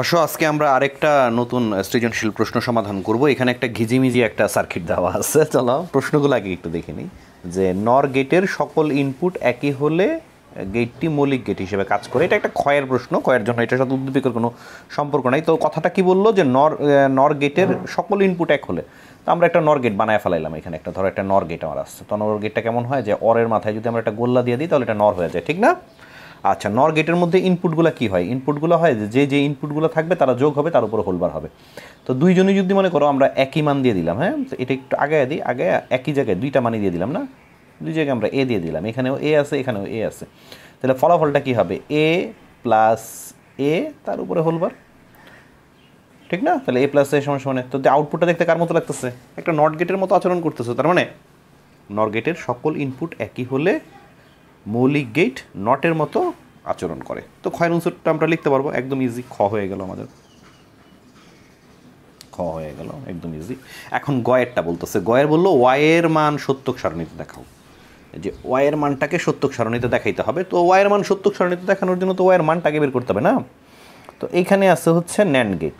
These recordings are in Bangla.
আসো আজকে আমরা আরেকটা নতুন সৃজনশীল প্রশ্ন সমাধান করব। এখানে একটা ঘিজিমিজি একটা সার্কিট দেওয়া আছে। চলো প্রশ্নগুলো আগে একটু দেখে নিই। যে নর গেটের সকল ইনপুট একই হলে গেটটি মৌলিক গেট হিসেবে কাজ করে। এটা একটা ক্ষয়ের প্রশ্ন, ক্ষয়ের জন্য এটার সাথে উদ্দীপকের কোনো সম্পর্ক নাই। তো কথাটা কি বললো যে নর গেটের সকল ইনপুট এক হলে, তো আমরা একটা নর গেট বানায় ফেলাইলাম। এখানে একটা ধরো একটা নর গেট আমার আসছে, তো নর গেটটা কেমন হয় যে অরের মাথায় যদি আমরা একটা গোল্লা দিয়ে দিই তাহলে এটা নর হয়ে যায়, ঠিক না? আচ্ছা, নর গেটের মধ্যে ইনপুটগুলো কী হয়? ইনপুটগুলো হয় যে ইনপুটগুলো থাকবে তারা যোগ হবে, তার উপরে হোলবার হবে। তো দুইজনই যদি মনে করো আমরা একই মান দিয়ে দিলাম, হ্যাঁ, তো এটা একটু আগে দিই, আগে একই জায়গায় দুইটা মানই দিয়ে দিলাম না, দুই জায়গায় আমরা এ দিয়ে দিলাম, এখানেও এ আছে এখানেও এ আছে, তাহলে ফলাফলটা কী হবে? এ প্লাস এ তার উপরে হোলবার, ঠিক না? তাহলে এ প্লাস এ সমান সমান। তো আউটপুটটা দেখতে কার মতো লাগতেছে? একটা নট গেটের মতো আচরণ করতেছে। তার মানে নর গেটের সকল ইনপুট একই হলে মৌলিক গেট নটের মতো আচরণ করে। তো ক্ষয়ের উৎসটা আমরা লিখতে পারবো, একদম ইজি। খ হয়ে গেল আমাদের, খ হয়ে গেল একদম ইজি। এখন গয়েরটা বলতেছে, গয়ের বললো ওয়াইয়ের মান সত্যক সারণীতে দেখাও। যে ওয়াইয়ের মানটাকে সত্যক সারণীতে দেখাইতে হবে। তো ওয়াইয়ের মান সত্যক সারণীতে দেখানোর জন্য তো ওয়াইয়ের মানটাকে বের করতে হবে না? তো এইখানে আছে হচ্ছে ন্যান্ড গেট,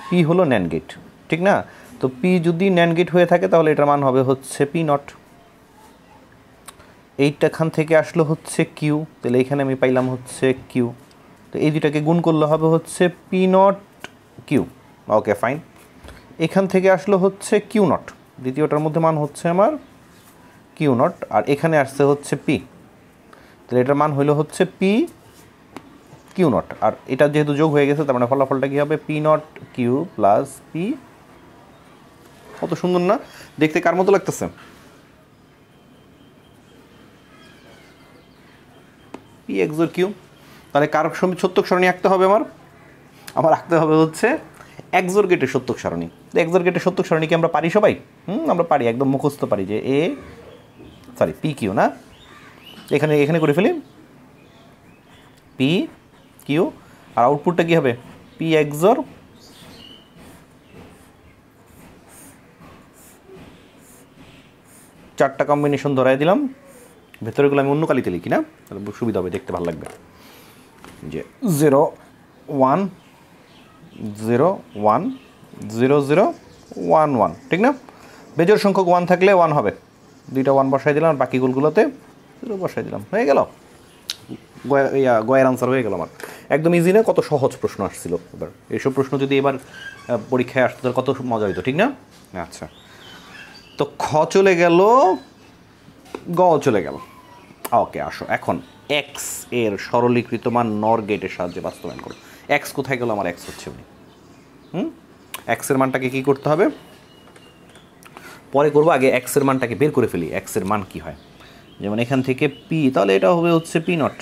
পি হলো ন্যান্ড গেট, ঠিক না? তো পি যদি ন্যান্ড গেট হয়ে থাকে তাহলে এটার মান হবে হচ্ছে পি নট। এইটাখান থেকে আসলো হচ্ছে কিউ, তাহলে এইখানে আমি পাইলাম হচ্ছে কিউ। তো এই দুটাকে গুণ করলে হবে হচ্ছে P not Q. Okay fine. এখান থেকে আসলো হচ্ছে কিউ নট, দ্বিতীয়টার মধ্যে মান হচ্ছে আমার কিউ নট, আর এখানে আসছে হচ্ছে পি, তাহলে এটার মান হইলো হচ্ছে পি কিউ নট। আর এটা যেহেতু যোগ হয়ে গেছে তার মানে ফলাফলটা কী হবে? P not Q plus P. কত সুন্দর না দেখতে, কার মতো লাগতেছে? P XOR Q. তাহলে কার সত্যক সারণী আঁকতে হবে? আমার আঁকতে হবে হচ্ছে এক্সোর গেটের সত্যক সারণী। এক্সোর গেটের সত্যক সারণী কি আমরা পারি সবাই? আমরা পারি, একদম মুখস্থ পারি যে পি কিউ না, এখানে এখানে করে ফেলি পি কিউ, আর আউটপুটটা কী হবে? পি এক্সোর চারটা কম্বিনেশন ধরাই দিলাম, ভেতরেগুলো আমি অন্য কালিতে লিখি না, তাহলে সুবিধা হবে, দেখতে ভালো লাগবে। যে 0 1 0 1 0 0 1 1, ঠিক না? বেজোড় সংখ্যক 1 থাকলে 1 হবে, দুইটা 1 বসাই দিলাম, আর বাকি গুলোতে 0 বসাই দিলাম, হয়ে গেল। গয়ের আনসার হয়ে গেল আমার। একদম ইজি না? কত সহজ প্রশ্ন আসছিল। এবার এইসব প্রশ্ন যদি এবার পরীক্ষায় আসতো তাহলে কত মজা হইতো, ঠিক না? আচ্ছা, তো খ চলে গেল, গ চলে গেল। ওকে, আসো এখন এক্স এর সরলীকৃত মান নর গেটের সাহায্যে বাস্তবায়ন করো। এক্স কোথায় গেল? আমার এক্স হচ্ছে উনি। এক্সের মানটাকে কী করতে হবে? পরে করবো, আগে এক্সের মানটাকে বের করে ফেলি। এক্সের মান কী হয়? যেমন এখান থেকে পি, তাহলে এটা হবে হচ্ছে পি নট,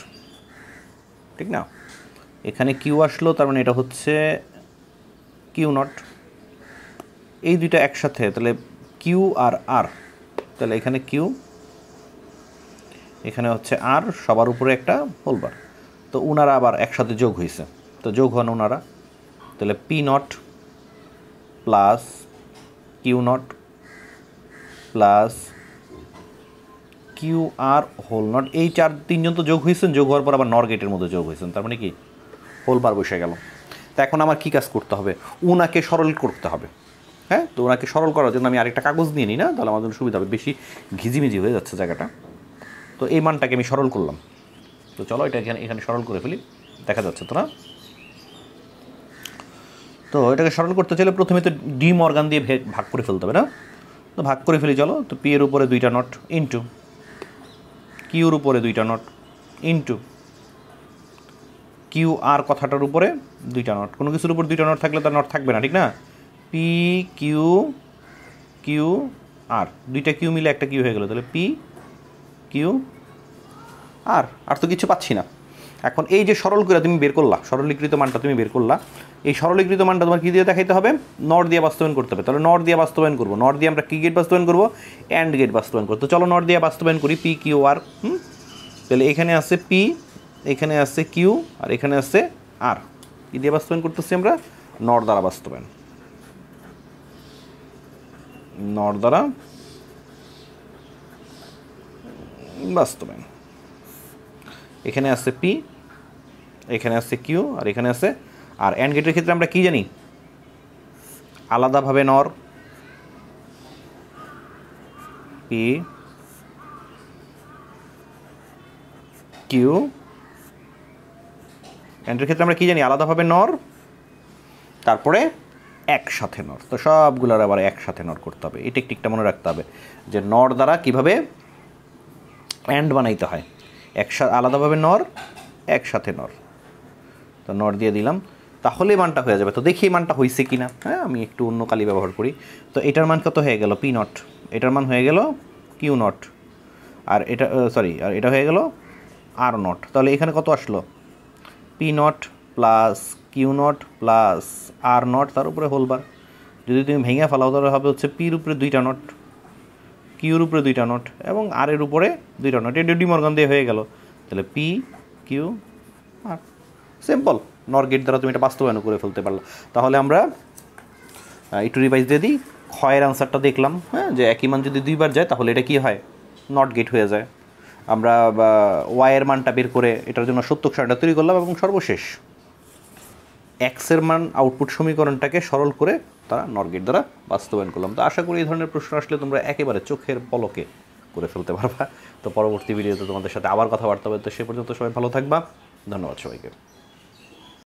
ঠিক না? এখানে কিউ আসলো, তার মানে এটা হচ্ছে কিউ নট। এই দুইটা একসাথে, তাহলে কিউ আর আর, তাহলে এখানে কিউ, এখানে হচ্ছে আর, সবার উপরে একটা হোলবার। তো ওনারা আবার একসাথে যোগ হয়েছে, তো যোগ হন ওনারা, তাহলে P not plus Q not plus Q আর হোল নট। এই তিনজন তো যোগ হয়েছেন, যোগ হওয়ার পর আবার নর গেটের মধ্যে যোগ হয়েছেন, তার মানে কি হোলবার বসে গেল। তো এখন আমার কী কাজ করতে হবে? ওনাকে সরল করতে হবে। হ্যাঁ, তো ওনাকে সরল করার জন্য আমি আরেকটা কাগজ নিয়ে নিই না, তাহলে আমার জন্য সুবিধা হবে, বেশি ঘিজিমিজি হয়ে যাচ্ছে জায়গাটা। তো এই মানটাকে আমি সরল করলাম। তো চলো এটা এখানে সরল করে ফেলি, দেখা যাচ্ছে তো না? তো এটাকে সরল করতে চাইলে প্রথমে তো ডি মর্গান দিয়ে ভাগ করে ফেলতে হবে না? তো ভাগ করে ফেলি চলো। তো পি এর উপরে দুইটা নট ইন্টু কিউর উপরে দুইটা নট ইন্টু কিউ আর কথাটার উপরে দুইটা নট। কোনো কিছুর উপর দুইটা নট থাকলে তার নট থাকবে না, ঠিক না? পি কিউ কিউ আর, দুইটা কিউ মিলে একটা কিউ হয়ে গেলো, তাহলে পি কিউ আর তো কিছু পাচ্ছি না। এখন এই যে সরল করে তুমি বের করলা, সরলীকৃত মানটা তুমি বের করলা, এই সরলীকৃত মানটা তোমার কী দিয়ে দেখাইতে হবে? নট দিয়ে বাস্তবায়ন করতে হবে। তাহলে নট দিয়ে বাস্তবায়ন করবো, নট দিয়ে আমরা কী গেট বাস্তবায়ন করবো? অ্যান্ড গেট বাস্তবায়ন করবো। তো চলো নট দিয়ে বাস্তবায়ন করি, পি কিউ আর। তাহলে এখানে আছে পি, এখানে আছে কিউ, আর এখানে আছে আর। কী দিয়ে বাস্তবায়ন করতেছি আমরা? নট দ্বারা বাস্তবায়ন, নট দ্বারা বাস্তবায়ন। এখানে আছে পি, এখানে আছে কিউ, আর এখানে আছে আর অ্যান্ড গেটের ক্ষেত্রে আমরা কি জানি, আলাদাভাবে নর, পি কিউ, অ্যান্ডের ক্ষেত্রে আমরা কি জানি, আলাদাভাবে নর, তারপরে একসাথে নর। তো সবগুলোর আবার একসাথে নর করতে হবে। এই টেকনিকটা মনে রাখতে হবে যে নর দ্বারা কিভাবে অ্যান্ড বানাইতে হয়, একসাথে আলাদাভাবে নর, একসাথে নর। তো নর দিয়ে দিলাম, তাহলে মানটা হয়ে যাবে। তো দেখি মানটা হয়েছে কি না। হ্যাঁ, আমি একটু অন্য কালি ব্যবহার করি। তো এটার মান কত হয়ে গেল, পি নট, এটার মান হয়ে গেল কিউ নট, আর এটা আর এটা হয়ে গেল আর নট। তাহলে এখানে কত আসলো, P not plus Q not plus R not, তার উপরে হোলবার। যদি তুমি ভেঙে ফেলাও তাহলে হবে হচ্ছে পির উপরে 2টা নট, কিউর উপরে 2টা নট এবং আর এর উপরে 2টা নট। এটা ডি মর্গান দিয়ে হয়ে গেল। তাহলে পি কিউ আর, সিম্পল। নর গেট দ্বারা তুমি এটা বাস্তবায়ন করে ফেলতে পারলো। তাহলে আমরা একটু রিভাইজ দিয়ে দিই। ক্ষয়ের আনসারটা দেখলাম, হ্যাঁ, যে একই মান যদি 2বার যায় তাহলে এটা কি হয়, নট গেট হয়ে যায়। আমরা ওয়াইয়ের মানটা বের করে এটার জন্য সত্যক সারণীটা তৈরি করলাম এবং সর্বশেষ এক্সের মান আউটপুট সমীকরণটাকে সরল করে তারা নর গেট দ্বারা বাস্তবায়ন করলাম। তো আশা করি এই ধরনের প্রশ্ন আসলে তোমরা একেবারে চোখের পলকে করে ফেলতে পারবা। তো পরবর্তী ভিডিওতে তোমাদের সাথে আবার কথাবার্তা হবে। তো সে পর্যন্ত সবাই ভালো থাকবা। ধন্যবাদ সবাইকে।